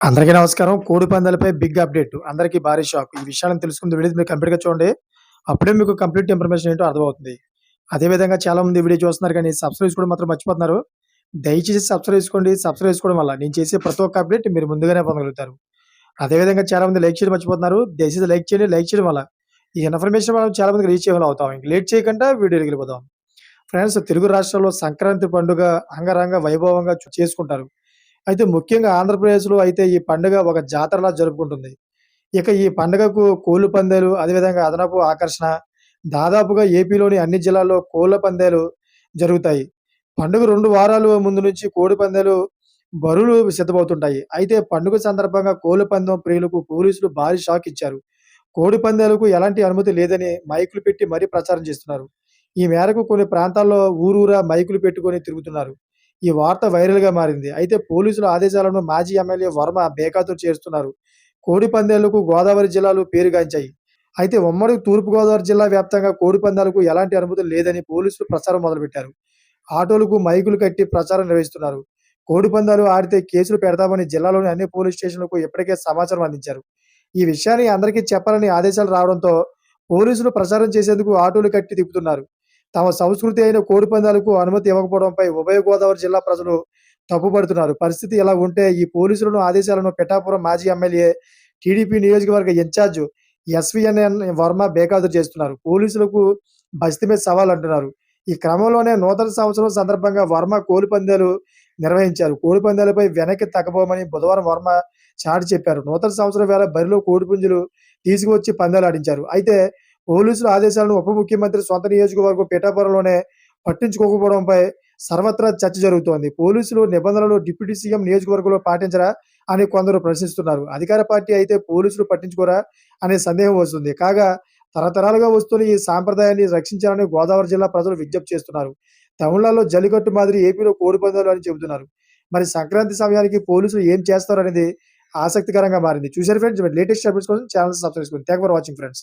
అందరికీ నమస్కారం. కోడి పందాలపై బిగ్ అప్డేట్. అందరికీ భారీ షాక్. ఈ విషయాలను తెలుసుకుంది వీడియో మీరు కంప్లీట్‌గా చూడండి. అప్పుడే మీకు కంప్లీట్ ఇన్ఫర్మేషన్ ఏంటో అర్థమవుతుంది. అదే విధంగా చాలామంది వీడియో చూస్తున్నారు కానీ సబ్స్క్రైబ్ చేసుకోవడం మాత్రం మర్చిపోతున్నారు. దయచేసి సబ్స్క్రైబ్ చేసుకోండి. సబ్స్క్రైబ్ చేసుకోవడం వల్ల నేను చేసే ప్రతి ఒక్క అప్డేట్ మీరు ముందుగానే పొందగలుగుతారు. అదే విధంగా చాలామంది లైక్ చేయడం మర్చిపోతున్నారు. దయచేసి లైక్ చేయండి. లైక్ చేయడం వల్ల ఈ ఇన్ఫర్మేషన్ మనం చాలా మందికి రీచ్ అయ్యేలా అవుతాం. ఇంక లేట్ చేయకుండా వీడియోలోకి వెళ్ళిపోదాం. ఫ్రెండ్స్, తెలుగు రాష్ట్రాల్లో సంక్రాంతి పండుగ అంగరంగ వైభవంగా చేసుకుంటారు. అయితే ముఖ్యంగా ఆంధ్రప్రదేశ్‌లో అయితే ఈ పండుగ ఒక జాతరలా జరుపుకుంటుంది. ఇక ఈ పండుగకు కోళ్ల పందాలు, అదేవిధంగా అదనపు ఆకర్షణ. దాదాపుగా ఏపీలోని అన్ని జిల్లాల్లో కోళ్ల పందాలు జరుగుతాయి. పండుగ 2 వారాలు ముందు నుంచి కోడి పందాలు బరులు సిద్ధమవుతుంటాయి. అయితే పండుగ సందర్భంగా కోళ్ల పందెం ప్రియులకు పోలీసులు భారీ షాక్ ఇచ్చారు. కోడి పందాలకు ఎలాంటి అనుమతి లేదని మైకులు పెట్టి మరీ ప్రచారం చేస్తున్నారు. ఈ మేరకు కొన్ని ప్రాంతాల్లో ఊరూరా మైకులు పెట్టుకొని తిరుగుతున్నారు. ఈ వార్త వైరల్‌గా మారింది. అయితే పోలీసుల ఆదేశాలను మాజీ ఎమ్మెల్యే వర్మ బేఖాతరు చేస్తున్నారు. కోడి పందేలకు గోదావరి జిల్లాలు పేరుగాంచాయి. అయితే ఉమ్మడి తూర్పుగోదావరి జిల్లా వ్యాప్తంగా కోడి పందాలకు ఎలాంటి అనుమతులు లేదని పోలీసులు ప్రచారం మొదలుపెట్టారు. ఆటోలకు మైకులు కట్టి ప్రచారం నిర్వహిస్తున్నారు. కోడి పందాలు ఆడితే కేసులు పెడతామని జిల్లాలోని అన్ని పోలీస్ స్టేషన్లకు ఇప్పటికే సమాచారం అందించారు. ఈ విషయాన్ని అందరికీ చెప్పాలని ఆదేశాలు రావడంతో పోలీసులు ప్రచారం చేసేందుకు ఆటోలు కట్టి తిప్పుతున్నారు. తమ సంస్కృతి అయిన కోడి పందాలకు అనుమతి ఇవ్వకపోవడంపై ఉభయ గోదావరి జిల్లా ప్రజలు తప్పుపడుతున్నారు. పరిస్థితి ఇలా ఉంటే ఈ పోలీసులను ఆదేశాలను పిఠాపురం మాజీ ఎమ్మెల్యే, టీడీపీ నియోజకవర్గ ఇన్ఛార్జ్ ఎస్వీఎన్ఎన్ వర్మ బేఖాతరు చేస్తున్నారు. పోలీసులకు బస్తి మీద సవాల్ అంటున్నారు. ఈ క్రమంలోనే నూతన సంవత్సరం సందర్భంగా వర్మ కోడి పందాలు నిర్వహించారు. కోడి పందాలపై వెనక్కి తగ్గబోమని బుధవారం వర్మ చాటి చెప్పారు. నూతన సంవత్సరం వేళ బరిలో కోడిపుంజులు తీసుకువచ్చి పందాలు ఆడించారు. అయితే పోలీసుల ఆదేశాలను ఉప ముఖ్యమంత్రి సొంత నియోజకవర్గం పిఠాపురంలోనే పట్టించుకోకపోవడంపై సర్వత్రా చర్చ జరుగుతోంది. పోలీసులు నిబంధనలు డిప్యూటీ సీఎం నియోజకవర్గంలో పాటించరా అని కొందరు ప్రశ్నిస్తున్నారు. అధికార పార్టీ అయితే పోలీసులు పట్టించుకోరా అనే సందేహం వస్తుంది. కాగా తరతరాలుగా వస్తున్న ఈ సాంప్రదాయాన్ని రక్షించాలని గోదావరి జిల్లా ప్రజలు విజ్ఞప్తి చేస్తున్నారు. తమిళనాడులో జల్లికట్టు మాదిరి ఏపీలో కోడిపందాలు అని చెబుతున్నారు. మరి సంక్రాంతి సమయానికి పోలీసులు ఏం చేస్తారనేది ఆసక్తికరంగా మారింది. చూసారు ఫ్రెండ్స్, లేటెస్ట్ అప్డేట్స్ కోసం ఛానల్ సబ్స్క్రైబ్ చేసుకోండి. Thanks for watching friends.